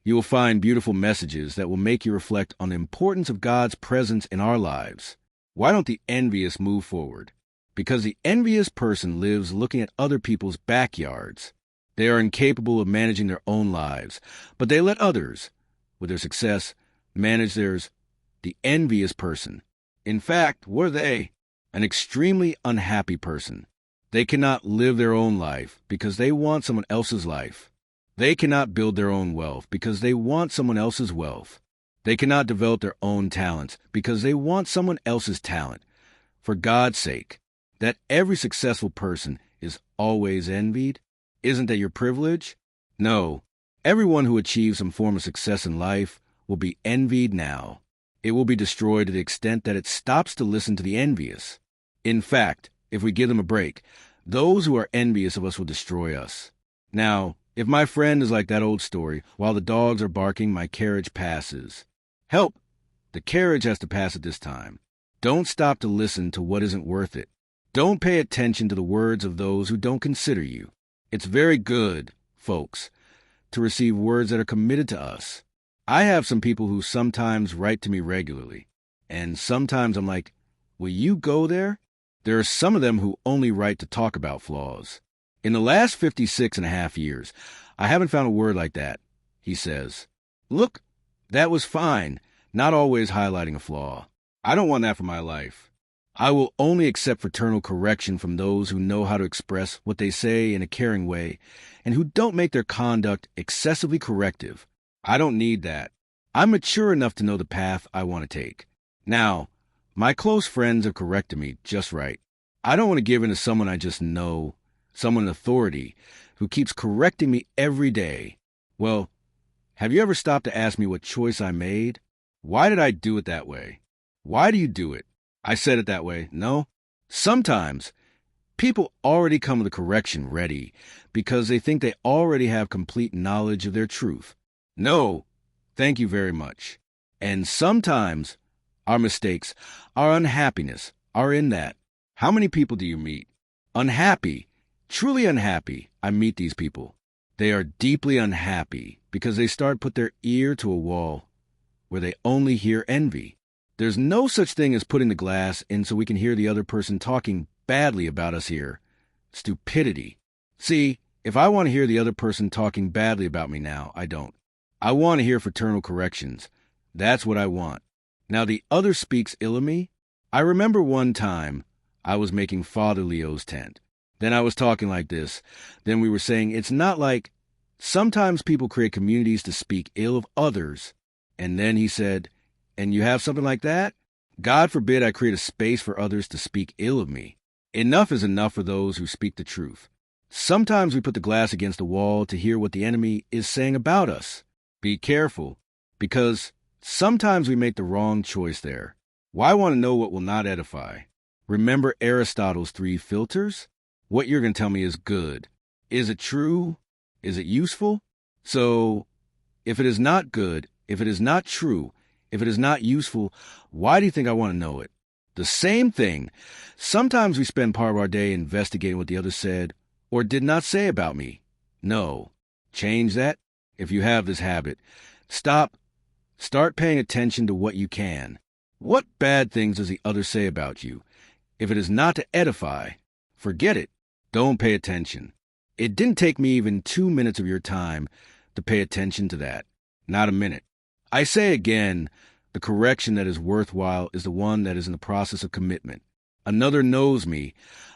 You will find beautiful messages that will make you reflect on the importance of God's presence in our lives. Why don't the envious move forward? Because the envious person lives looking at other people's backyards. They are incapable of managing their own lives, but they let others, with their success, manage theirs. The envious person. In fact, what are they? An extremely unhappy person. They cannot live their own life because they want someone else's life. They cannot build their own wealth because they want someone else's wealth. They cannot develop their own talents because they want someone else's talent. For God's sake, that every successful person is always envied? Isn't that your privilege? No. Everyone who achieves some form of success in life will be envied now. It will be destroyed to the extent that it stops to listen to the envious. In fact, if we give them a break, those who are envious of us will destroy us. Now, if my friend is like that old story, while the dogs are barking, my carriage passes. Help! The carriage has to pass at this time. Don't stop to listen to what isn't worth it. Don't pay attention to the words of those who don't consider you. It's very good, folks, to receive words that are committed to us. I have some people who sometimes write to me regularly, and sometimes I'm like, will you go there? There are some of them who only write to talk about flaws. In the last 56.5 years, I haven't found a word like that, he says. Look, that was fine, not always highlighting a flaw. I don't want that for my life. I will only accept fraternal correction from those who know how to express what they say in a caring way and who don't make their conduct excessively corrective. I don't need that. I'm mature enough to know the path I want to take. Now, my close friends have corrected me just right. I don't want to give in to someone I just know, someone in authority, who keeps correcting me every day. Well, have you ever stopped to ask me what choice I made? Why did I do it that way? Why do you do it? I said it that way. No. Sometimes people already come to the correction ready because they think they already have complete knowledge of their truth. No, thank you very much. And sometimes our mistakes, our unhappiness are in that. How many people do you meet? Unhappy, truly unhappy. I meet these people. They are deeply unhappy because they put their ear to a wall where they only hear envy. There's no such thing as putting the glass in so we can hear the other person talking badly about us here. Stupidity. See, if I want to hear the other person talking badly about me now, I don't. I want to hear fraternal corrections. That's what I want. Now the other speaks ill of me. I remember one time I was making Father Leo's tent. Then I was talking like this. Then we were saying it's not like sometimes people create communities to speak ill of others. And then he said, and you have something like that? God forbid I create a space for others to speak ill of me. Enough is enough for those who speak the truth. Sometimes we put the glass against the wall to hear what the enemy is saying about us. Be careful, because sometimes we make the wrong choice there. Why want to know what will not edify? Remember Aristotle's 3 filters? What you're going to tell me is good. Is it true? Is it useful? So, if it is not good, if it is not true, if it is not useful, why do you think I want to know it? The same thing. Sometimes we spend part of our day investigating what the other said or did not say about me. No. Change that. If you have this habit, stop. Start paying attention to what you can. What bad things does the other say about you? If it is not to edify, forget it. Don't pay attention. It didn't take me even 2 minutes of your time to pay attention to that. Not a minute. I say again, the correction that is worthwhile is the one that is in the process of commitment. Another knows me.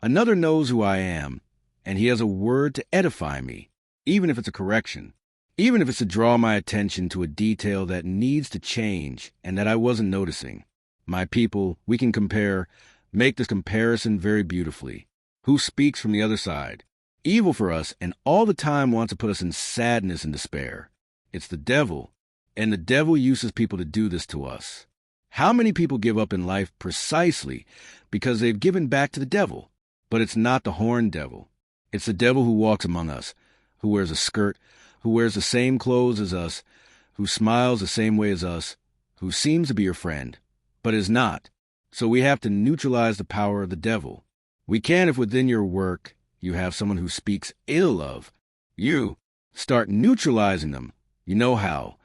Another knows who I am. And he has a word to edify me, even if it's a correction. Even if it's to draw my attention to a detail that needs to change and that I wasn't noticing. My people, we can make this comparison very beautifully. Who speaks from the other side? Evil for us and all the time wants to put us in sadness and despair. It's the devil. And the devil uses people to do this to us. How many people give up in life precisely because they've given back to the devil? But it's not the horned devil. It's the devil who walks among us, who wears a skirt, who wears the same clothes as us, who smiles the same way as us, who seems to be your friend, but is not. So we have to neutralize the power of the devil. We can if within your work you have someone who speaks ill of you. Start neutralizing them. You know how.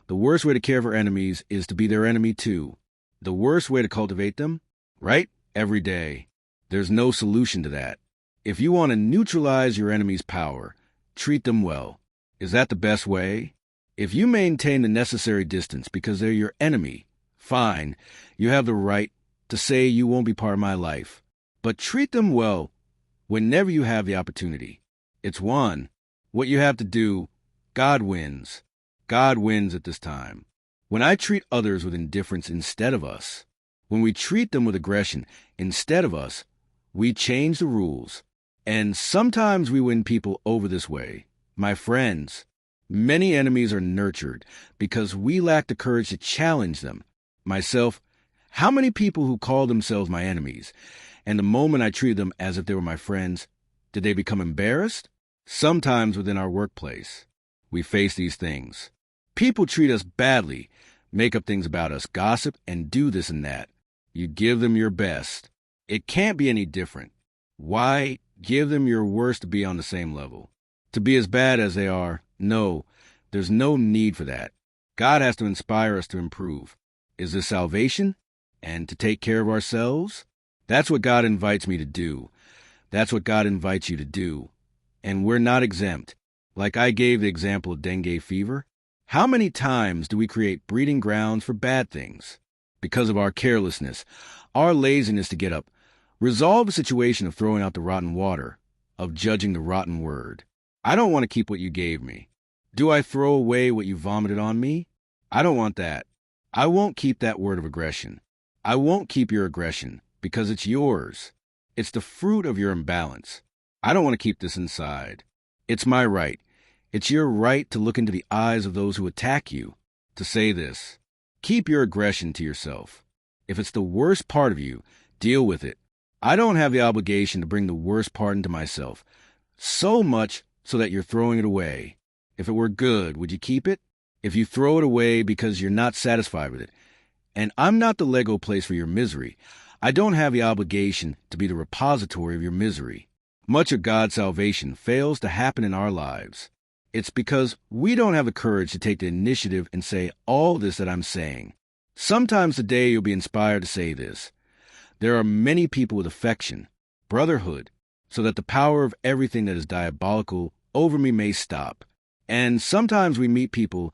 The worst way to care for enemies is to be their enemy too. The worst way to cultivate them? Right? Every day. There's no solution to that. If you want to neutralize your enemy's power, treat them well. Is that the best way? If you maintain the necessary distance because they're your enemy, fine, you have the right to say you won't be part of my life. But treat them well whenever you have the opportunity. It's one. What you have to do, God wins. God wins at this time. When I treat others with indifference instead of us, when we treat them with aggression instead of us, we change the rules. And sometimes we win people over this way. My friends, many enemies are nurtured because we lack the courage to challenge them. Myself, how many people who call themselves my enemies, and the moment I treated them as if they were my friends, did they become embarrassed? Sometimes within our workplace, we face these things. People treat us badly, make up things about us, gossip, and do this and that. You give them your best. It can't be any different. Why give them your worst to be on the same level? To be as bad as they are? No, there's no need for that. God has to inspire us to improve. Is this salvation? And to take care of ourselves? That's what God invites me to do. That's what God invites you to do. And we're not exempt. Like I gave the example of dengue fever. How many times do we create breeding grounds for bad things? Because of our carelessness, our laziness to get up, resolve a situation of throwing out the rotten water, of judging the rotten word. I don't want to keep what you gave me. Do I throw away what you vomited on me? I don't want that. I won't keep that word of aggression. I won't keep your aggression because it's yours. It's the fruit of your imbalance. I don't want to keep this inside. It's my right. It's your right to look into the eyes of those who attack you, to say this. Keep your aggression to yourself. If it's the worst part of you, deal with it. I don't have the obligation to bring the worst part into myself, so much so that you're throwing it away. If it were good, would you keep it? If you throw it away because you're not satisfied with it, and I'm not the Lego place for your misery, I don't have the obligation to be the repository of your misery. Much of God's salvation fails to happen in our lives. It's because we don't have the courage to take the initiative and say all this that I'm saying. Sometimes today you'll be inspired to say this. There are many people with affection, brotherhood, so that the power of everything that is diabolical over me may stop. And sometimes we meet people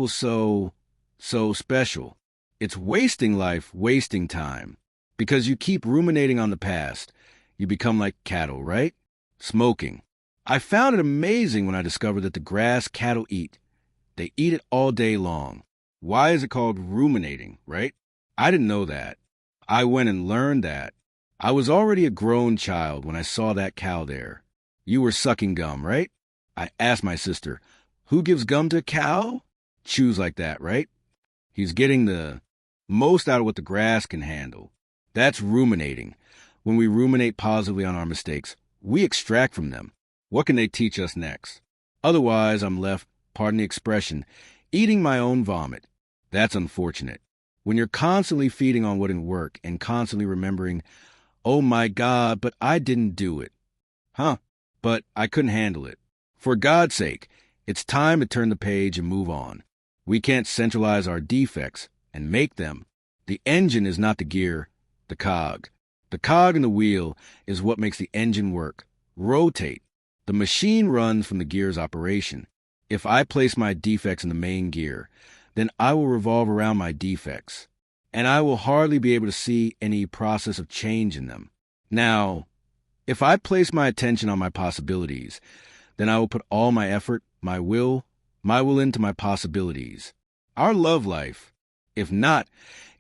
so special. It's wasting life, wasting time. Because you keep ruminating on the past, you become like cattle, right? Smoking. I found it amazing when I discovered that the grass cattle eat. They eat it all day long. Why is it called ruminating, right? I didn't know that. I went and learned that. I was already a grown child when I saw that cow there. You were sucking gum, right? I asked my sister, who gives gum to a cow? Chews like that, right? He's getting the most out of what the grass can handle. That's ruminating. When we ruminate positively on our mistakes, we extract from them. What can they teach us next? Otherwise, I'm left, pardon the expression, eating my own vomit. That's unfortunate. When you're constantly feeding on what didn't work and constantly remembering, oh my God, but I didn't do it. But I couldn't handle it. For God's sake, it's time to turn the page and move on. We can't centralize our defects and make them. The engine is not the gear, the cog. The cog in the wheel is what makes the engine work, rotate. The machine runs from the gear's operation. If I place my defects in the main gear, then I will revolve around my defects, and I will hardly be able to see any process of change in them. Now, if I place my attention on my possibilities, then I will put all my effort, my will into my possibilities. Our love life. If not,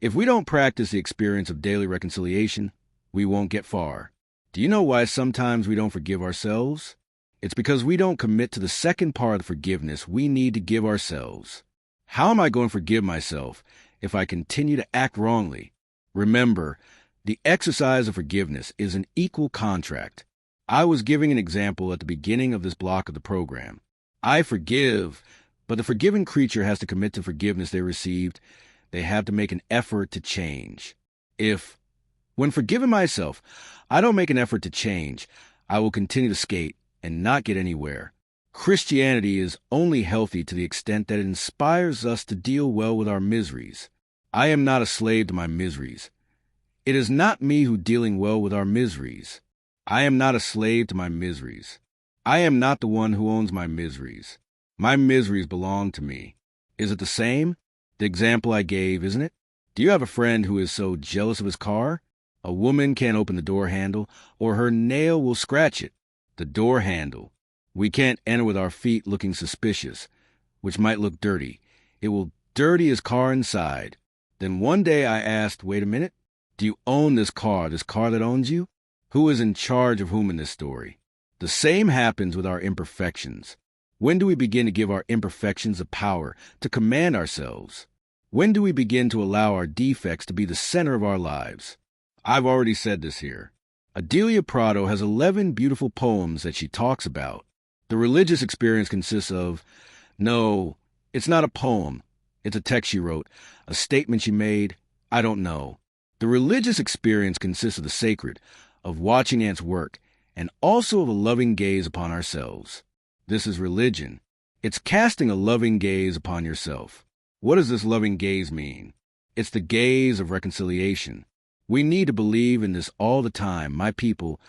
if we don't practice the experience of daily reconciliation, we won't get far. Do you know why sometimes we don't forgive ourselves? It's because we don't commit to the second part of the forgiveness we need to give ourselves. How am I going to forgive myself if I continue to act wrongly? Remember, the exercise of forgiveness is an equal contract. I was giving an example at the beginning of this block of the program. I forgive, but the forgiven creature has to commit to forgiveness they received. They have to make an effort to change. When forgiving myself, I don't make an effort to change, I will continue to skate and not get anywhere. Christianity is only healthy to the extent that it inspires us to deal well with our miseries. I am not a slave to my miseries. It is not me who dealing well with our miseries. I am not a slave to my miseries. I am not the one who owns my miseries. My miseries belong to me. Is it the same? The example I gave, isn't it? Do you have a friend who is so jealous of his car? A woman can't open the door handle, or her nail will scratch it. The door handle. We can't enter with our feet looking suspicious, which might look dirty. It will dirty his car inside. Then one day I asked, wait a minute, do you own this car that owns you? Who is in charge of whom in this story? The same happens with our imperfections. When do we begin to give our imperfections the power to command ourselves? When do we begin to allow our defects to be the center of our lives? I've already said this here. Adelia Prado has 11 beautiful poems that she talks about. The religious experience consists of, no, it's not a poem. It's a text she wrote, a statement she made, I don't know. The religious experience consists of the sacred, of watching ants work, and also of a loving gaze upon ourselves. This is religion. It's casting a loving gaze upon yourself. What does this loving gaze mean? It's the gaze of reconciliation. We need to believe in this all the time, my people,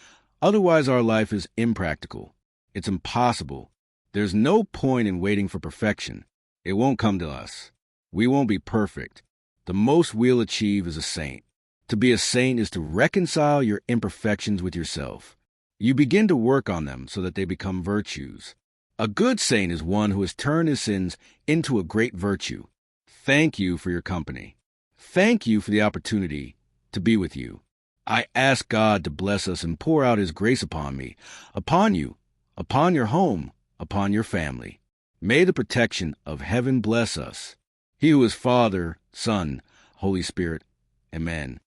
otherwise our life is impractical. It's impossible. There's no point in waiting for perfection. It won't come to us. We won't be perfect. The most we'll achieve is a saint. To be a saint is to reconcile your imperfections with yourself. You begin to work on them so that they become virtues. A good saint is one who has turned his sins into a great virtue. Thank you for your company. Thank you for the opportunity to be with you. I ask God to bless us and pour out his grace upon me, upon you, upon your home, upon your family. May the protection of heaven bless us. He who is Father, Son, Holy Spirit. Amen.